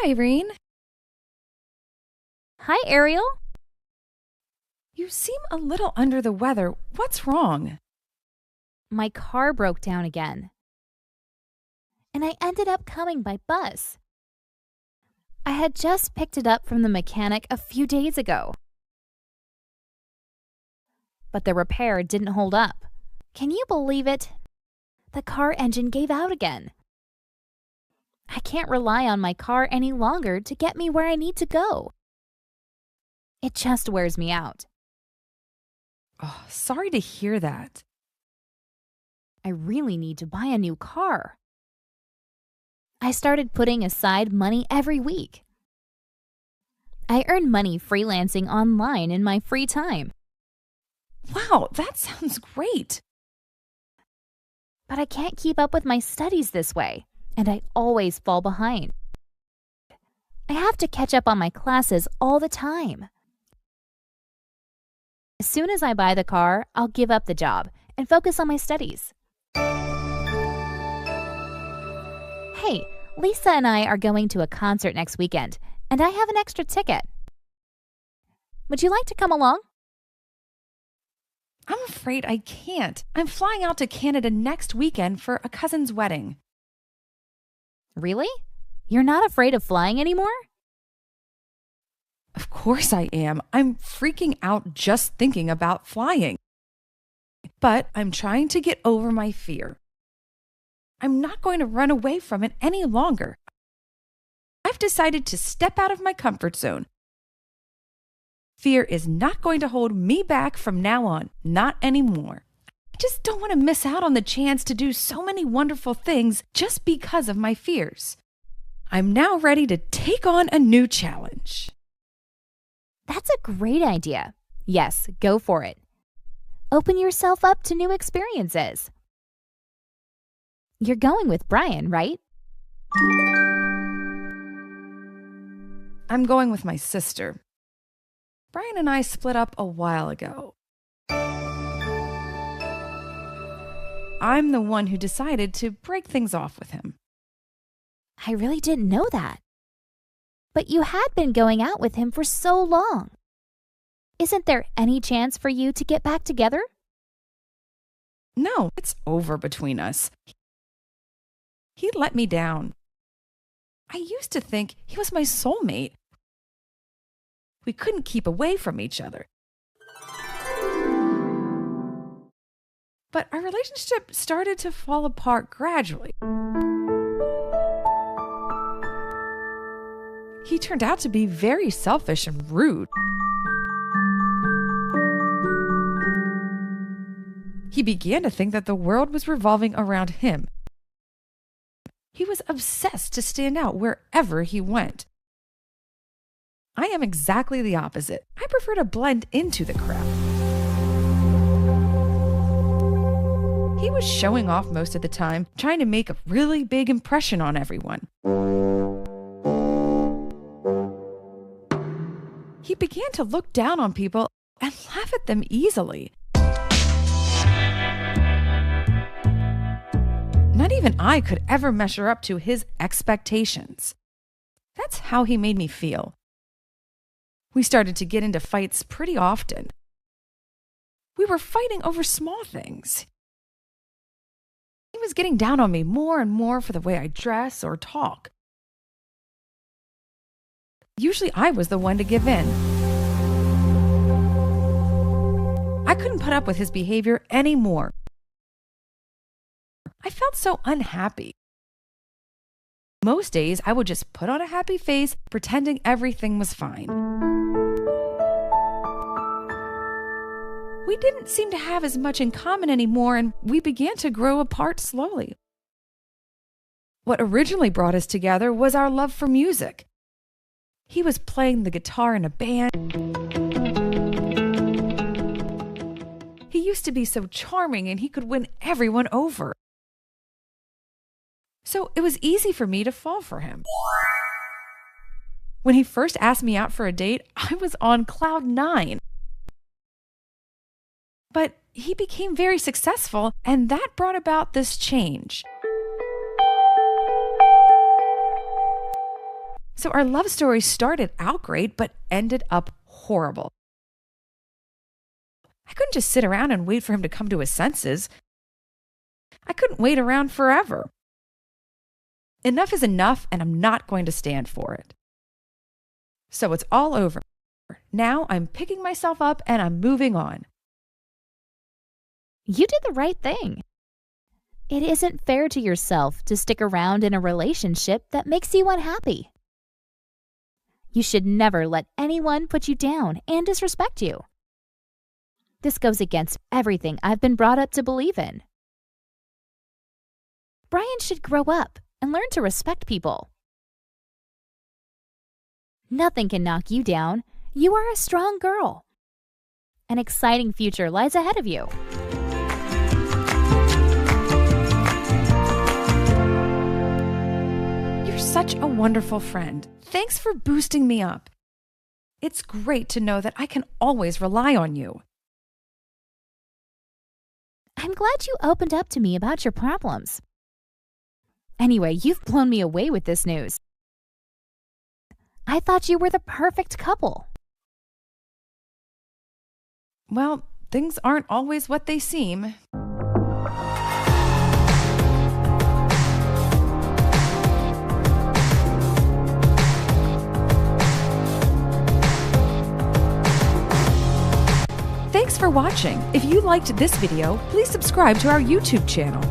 Irene. Hi, Ariel. You seem a little under the weather. What's wrong? My car broke down again, and I ended up coming by bus. I had just picked it up from the mechanic a few days ago, but the repair didn't hold up. Can you believe it? The car engine gave out again. I can't rely on my car any longer to get me where I need to go. It just wears me out. Oh, sorry to hear that. I really need to buy a new car. I started putting aside money every week. I earn money freelancing online in my free time. Wow, that sounds great. But I can't keep up with my studies this way, and I always fall behind. I have to catch up on my classes all the time. As soon as I buy the car, I'll give up the job and focus on my studies. Hey, Lisa and I are going to a concert next weekend, and I have an extra ticket. Would you like to come along? I'm afraid I can't. I'm flying out to Canada next weekend for a cousin's wedding. Really? You're not afraid of flying anymore? Of course I am. I'm freaking out just thinking about flying. But I'm trying to get over my fear. I'm not going to run away from it any longer. I've decided to step out of my comfort zone. Fear is not going to hold me back from now on, not anymore. I just don't want to miss out on the chance to do so many wonderful things just because of my fears. I'm now ready to take on a new challenge. That's a great idea. Yes, go for it. Open yourself up to new experiences. You're going with Brian, right? I'm going with my sister. Brian and I split up a while ago. I'm the one who decided to break things off with him. I really didn't know that. But you had been going out with him for so long. Isn't there any chance for you to get back together? No, it's over between us. He let me down. I used to think he was my soulmate. We couldn't keep away from each other. But our relationship started to fall apart gradually. He turned out to be very selfish and rude. He began to think that the world was revolving around him. He was obsessed to stand out wherever he went. I am exactly the opposite. I prefer to blend into the crowd. He was showing off most of the time, trying to make a really big impression on everyone. He began to look down on people and laugh at them easily. Not even I could ever measure up to his expectations. That's how he made me feel. We started to get into fights pretty often. We were fighting over small things. He was getting down on me more and more for the way I dress or talk. Usually I was the one to give in. I couldn't put up with his behavior anymore. I felt so unhappy. Most days, I would just put on a happy face, pretending everything was fine. We didn't seem to have as much in common anymore, and we began to grow apart slowly. What originally brought us together was our love for music. He was playing the guitar in a band. He used to be so charming, and he could win everyone over. So it was easy for me to fall for him. When he first asked me out for a date, I was on cloud 9. But he became very successful, and that brought about this change. So our love story started out great, but ended up horrible. I couldn't just sit around and wait for him to come to his senses. I couldn't wait around forever. Enough is enough, and I'm not going to stand for it. So it's all over. Now I'm picking myself up and I'm moving on. You did the right thing. It isn't fair to yourself to stick around in a relationship that makes you unhappy. You should never let anyone put you down and disrespect you. This goes against everything I've been brought up to believe in. Brian should grow up and learn to respect people. Nothing can knock you down. You are a strong girl. An exciting future lies ahead of you. You're such a wonderful friend. Thanks for boosting me up. It's great to know that I can always rely on you. I'm glad you opened up to me about your problems. Anyway, you've blown me away with this news. I thought you were the perfect couple. Well, things aren't always what they seem. Thanks for watching. If you liked this video, please subscribe to our YouTube channel.